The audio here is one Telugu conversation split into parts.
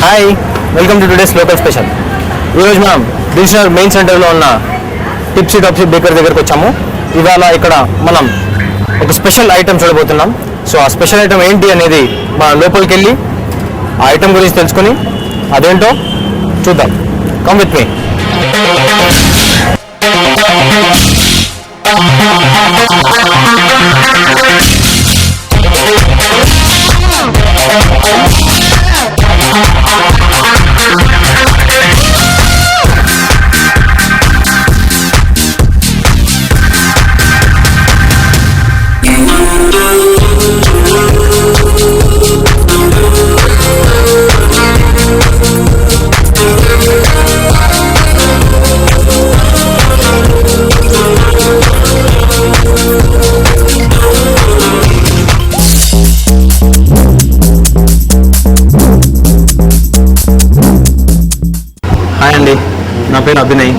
Hi, welcome to today's local special. ఈరోజు మనం డివిజనల్ మెయిన్ సెంటర్లో ఉన్న టిప్సీ టాప్సీ బేకరీ దగ్గరకు వచ్చాము. ఇవాళ ఇక్కడ మనం ఒక స్పెషల్ ఐటెం చూడబోతున్నాం. సో ఆ స్పెషల్ ఐటెం ఏంటి అనేది మనం లోపలికి వెళ్ళి ఆ ఐటెం గురించి తెలుసుకొని అదేంటో చూద్దాం. Come with me. నా పేరు అభినయ్.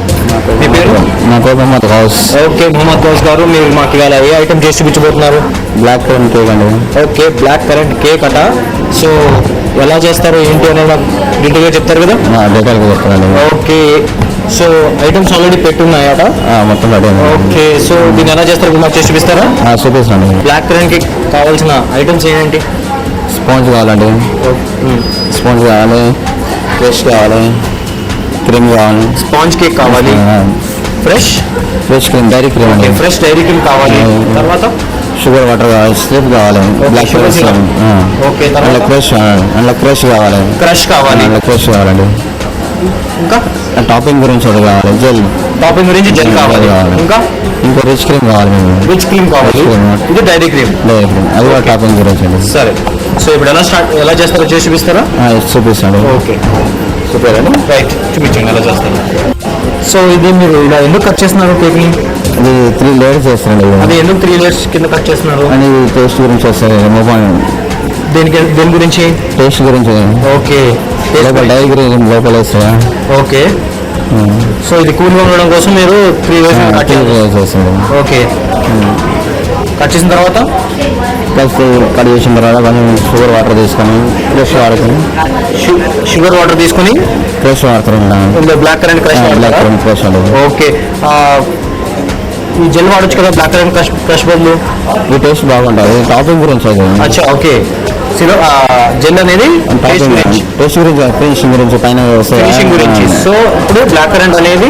మీ పేరు? నా పేరు మొహమ్మద్ గౌస్. ఓకే, మొహమ్మద్ గౌస్ గారు, మీరు మాకు ఇవాళ ఏ ఐటమ్ చేసి చూపించబోతున్నారు? బ్లాక్ కరెంట్ కేక్ అండి. ఓకే, బ్లాక్ కరెంట్ కేక్ అట. సో ఎలా చేస్తారు ఏంటి అనేది నాకు డీటెయిల్గా చెప్తారు కదా? డీటెయిల్గా చెప్తానండి. ఓకే, సో ఐటమ్స్ ఆల్రెడీ పెట్టున్నాయట మొత్తం రెడీ. ఓకే, సో దీన్ని ఎలా చేస్తారు మాకు చేసి చూపిస్తారా? చూపిస్తాను. బ్లాక్ కరెంట్ కేక్ కావాల్సిన ఐటమ్స్ ఏంటి? స్పాంజ్ కావాలండి, స్పాంజ్ కావాలి, ఫ్రెష్ కావాలి, క్రీమ్ కావాలి. స్పాంజ్ కేక్ కావాలి, ఫ్రెష్ క్రీమ్, డైరీ క్రీమ్ అండి. ఫ్రెష్ డైరీ క్రీమ్ కావాలి. తర్వాత షుగర్ వాటర్ కావాలి, స్లిప్ కావాలి, బ్లాక్ షుగర్. ఓకే, అందులో క్రష్ కావాలి, క్రష్ కావాలి, క్రష్ కావాలండి. ఇంకా టాపింగ్ గురించి అది కావాలి, జెల్. టాపింగ్ గురించి జెల్ కావాలి. ఇంకా రిచ్ క్రీమ్ కావాలి. రిచ్ క్రీమ్ కావాలి. ఇది డైరీ క్రీమ్. అది కూడా టాపింగ్ గురించి అండి. సరే, సో ఇప్పుడు ఎలా చేస్తారో చేసి చూపిస్తారా? చూపిస్తాను. ఓకే, సూపర్ అండి. రైట్, చూపించండి ఎలా చేస్తారు. సో ఇది మీరు ఇలా ఎందుకు కట్ చేస్తున్నారు కేక్ని? అది 3 లేయర్స్ చేస్తారండి. అది ఎందుకు 3 లేయర్స్ కింద కట్ చేస్తున్నారు? అని టేస్ట్ గురించి వస్తుంది. దేని గురించి? టేస్ట్ గురించి. ఓకే, డైరీ క్రీమ్ లోపల వేస్తారా? ఓకే, సో ఇది కూల్గా ఉండడం కోసం మీరు 3 లేయర్స్ కట్ చేస్తారు. ఓకే, కట్ చేసిన తర్వాత కట్ చేసిన తర్వాత కొంచెం షుగర్ వాటర్ తీసుకొని ఫ్రెష్ వాడుకొని షుగర్ వాటర్ తీసుకొని fresh water black currant crush. Okay, ఈ జెల్ వాడచ్చు కదా బ్లాక్ కరెంట్ క్రష్ బదులు? ఈ టేస్ట్ బాగుంటుంది. టాపింగ్ గురించి అది. అచ్చా, ఓకే. జెల్ అనేది టేస్ట్ గురించి, ఫినిషింగ్ గురించి, పైన ఫినిషింగ్ గురించి. సో ఇప్పుడు బ్లాక్ కరెంట్ అనేది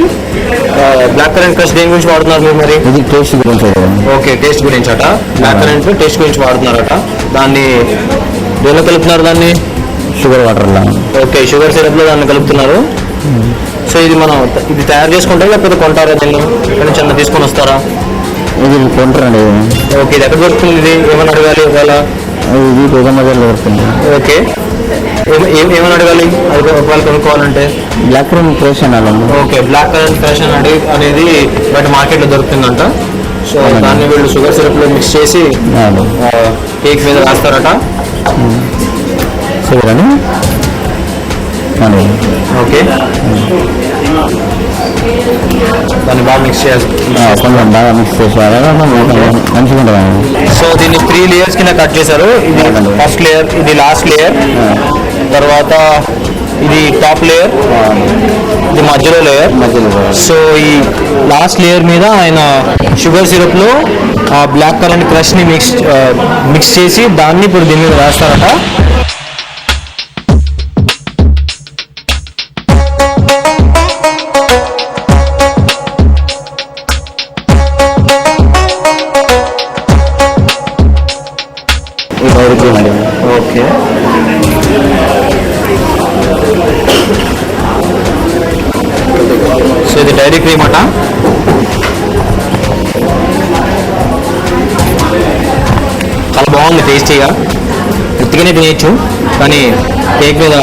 బ్లాక్ కరెంట్ క్రష్ దేని గురించి వాడుతున్నారు మీరు మరి? ఇది టేస్ట్ గురించి. ఓకే, టేస్ట్ గురించి అట. బ్లాక్ కరెంట్ టేస్ట్ గురించి వాడుతున్నారట. దాన్ని దేనిలో కలుపుతున్నారు? దాన్ని షుగర్ వాటర్లో. ఓకే, షుగర్ సిరప్లో దాన్ని కలుపుతున్నారు. సో ఇది ఇది తయారు చేసుకుంటారా లేకపోతే కొంటారా? దీన్ని ఎక్కడి నుంచి అన్న తీసుకొని వస్తారా? ఇది కొంటారండి. ఓకే, ఇది ఎక్కడ దొరుకుతుంది? ఇది ఏమని అడగాలి ఇవాళ? ఇది బేగంబజార్లో దొరుకుతుంది. ఓకే, ఏమని అడగాలి అది ఒకవేళ కొనుక్కోవాలంటే? బ్లాక్ కరెంట్ క్రష్ అనాలండి. ఓకే, బ్లాక్ కరెంట్ క్రష్ అనేది బయట మార్కెట్లో దొరుకుతుందంట. సో దాన్ని వీళ్ళు షుగర్ సిరప్లో మిక్స్ చేసి కేక్ మీద రాస్తారట. షుగర్ అని. ఓకే, దాన్ని బాగా మిక్స్ చేయాలి. కొంచెం బాగా మిక్స్ చేసేవారు మంచిగా ఉంటుంది. సో దీన్ని 3 లేయర్స్ కింద కట్ చేశారు. ఇది ఫస్ట్ లేయర్, ఇది లాస్ట్ లేయర్, తర్వాత ఇది టాప్ లేయర్, ఇది మధ్యలో లేయర్. సో ఈ లాస్ట్ లేయర్ మీద ఆయన షుగర్ సిరప్లో ఆ బ్లాక్ కరెంట్ క్రష్ని మిక్స్ చేసి దాన్ని ఇప్పుడు దీని మీద వేస్తారట. ఓకే, సో ఇది డైరీ క్రీమ్ అట. చాలా బాగుంది టేస్టీగా. ఉత్తిగానే తినేయచ్చు కానీ కేక్ మీద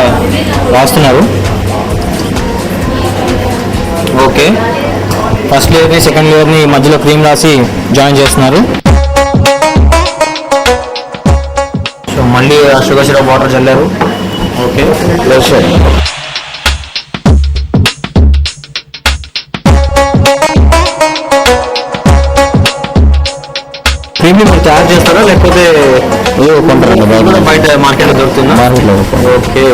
రాస్తున్నారు. ఓకే, ఫస్ట్ లేయర్ని సెకండ్ లేయర్ని మధ్యలో క్రీమ్ రాసి జాయిన్ చేస్తున్నారు. సో మళ్ళీ షుగర్ సిరప్ వాటర్ చల్లారు. ఓకే, క్రీమ్ని మీరు తయారు చేస్తారా లేకపోతే కొంటారండి? బయట మార్కెట్లో దొరుకుతుందా? మార్కెట్లో. ఓకే,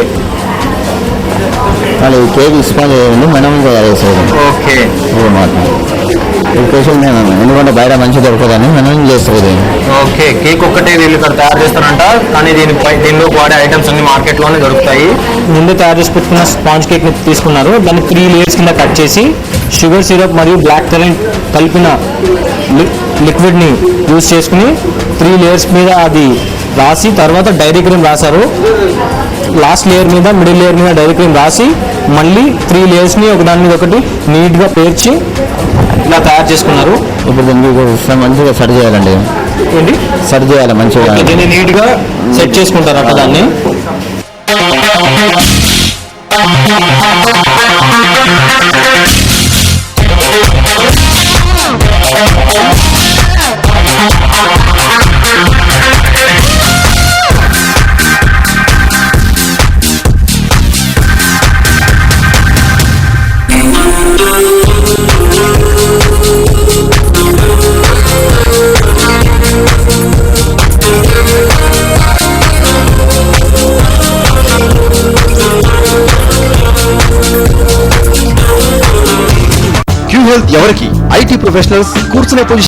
వాళ్ళు కేక్ స్పాంజ్ చేయండి మనం తయారు చేసేది ఓకే మాట స్పెషల్ నేను ఎందుకంటే బయట మంచి దొరకదని మనం చేస్తుంది ఓకే. కేక్ ఒక్కటే వీళ్ళు ఇక్కడ తయారు చేస్తారంట, కానీ దీనిలో వాడే ఐటమ్స్ అన్ని మార్కెట్లోనే దొరుకుతాయి. ముందు తయారు చేసి పెట్టుకున్న స్పాంజ్ కేక్ని తీసుకున్నారు, దాన్ని 3 లేయర్స్ కింద కట్ చేసి షుగర్ సిరప్ మరియు బ్లాక్ కరెంట్ కలిపిన లిక్విడ్ని యూజ్ చేసుకుని 3 లేయర్స్ మీద అది రాసి తర్వాత డైరీ క్రీమ్ రాశారు. లాస్ట్ లేయర్ మీద మిడిల్ లేయర్ మీద డైరీ క్రీమ్ రాసి మళ్ళీ 3 లేయర్స్ని ఒకదాని మీద ఒకటి నీట్గా పేర్చి ఇలా తయారు చేసుకున్నారు. ఇప్పుడు దీనికి మంచిగా సెట్ చేయాలండి. ఏంటి సెట్ చేయాలి మంచిగా, దీన్ని నీట్గా సెట్ చేసుకుంటారు అక్కడ దాన్ని. క్యూ హెల్త్ ఎవరికి? ఐటీ ప్రొఫెషనల్స్ కూర్చునే పొజిషన్